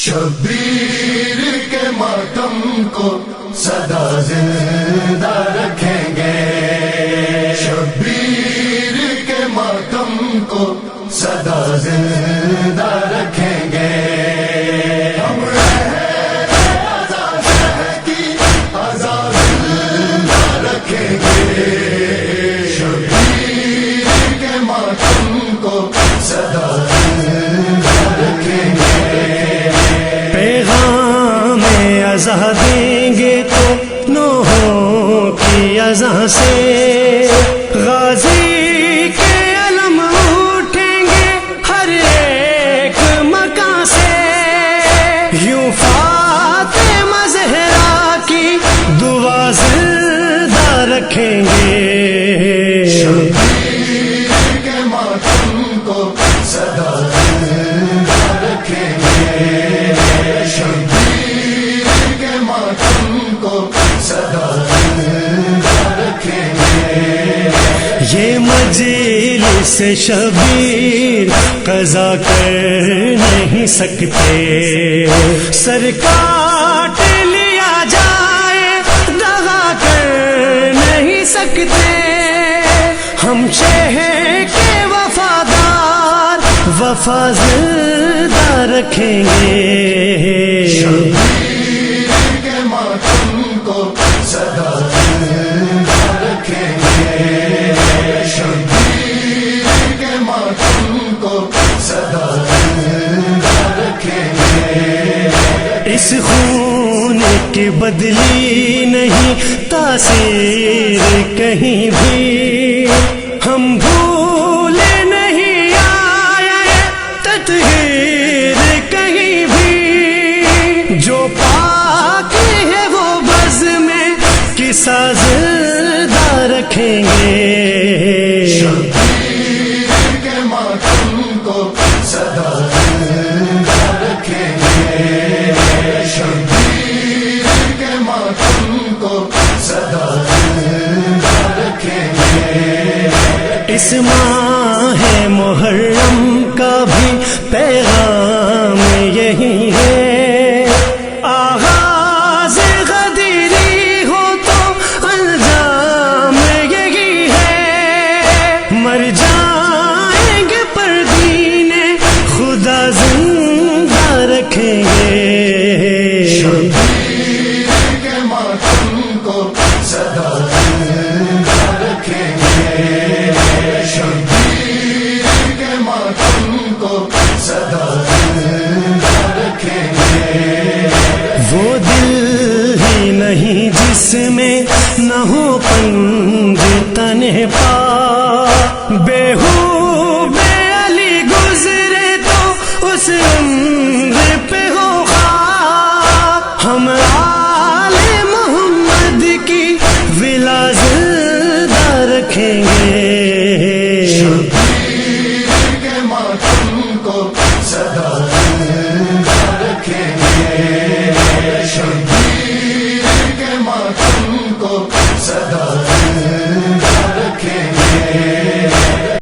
شبیر کے ماتم کو سدا زندہ رکھیں گے، شبیر کے ماتم کو سدا زندہ رکھیں گے، ہم آزاد شہر کی آزاد زندہ رکھیں گے، شبیر کے ماتم کو سدا زندہ رکھیں گے، پیغام ازاں دیں گے تو نوحوں کی ازاں سے، غازی کے علم اٹھیں گے ہر ایک مکان سے، یوں فاطمہ زہرا کی دعا زندہ رکھیں گے، شبیر کے ماتم کو سدا زندہ رکھیں گے، شبیر کے ماتم کو سدا زندہ رکھیں گے، یہ مجلس شبیر قضا کر نہیں سکتے، سر کاٹ لیا جائے دغا کر نہیں سکتے، ہم شہر کے وفادار وفا زندہ رکھیں گے، شبیر کے ماتم کو سدا زندہ رکھیں گے، شبیر کے ماتم کو سدا زندہ رکھیں گے، اس خون کی بدلی نہیں تاثیر کہیں بھی، ہم بھولے نہیں آئے تطہیر کہیں بھی، جو پاک ہے وہ بز میں قصہ زندہ رکھیں گے، شبیر کے ماتم کو سدا زندہ رکھیں گے، شبیر کے ماتم کو سدا زندہ رکھیں گے، اس ماہ محرم کا بھی پیغام یہی ہے، آغاز غدیری ہو تو انجام یہی ہے، مر جائیں گے پر دین خدا زندہ رکھیں گے، شبیر کے ماتم کو سدا زندہ رکھیں گے، شبیر کے ماتم کو سدا زندہ رکھیں گے، وہ دل ہی نہیں جس میں نہ ہو پنج تنہ پا، بے علی گزرے تو اس عمر پہ ہو خاک، ہم آل محمد کی ولا زندہ رکھیں گے،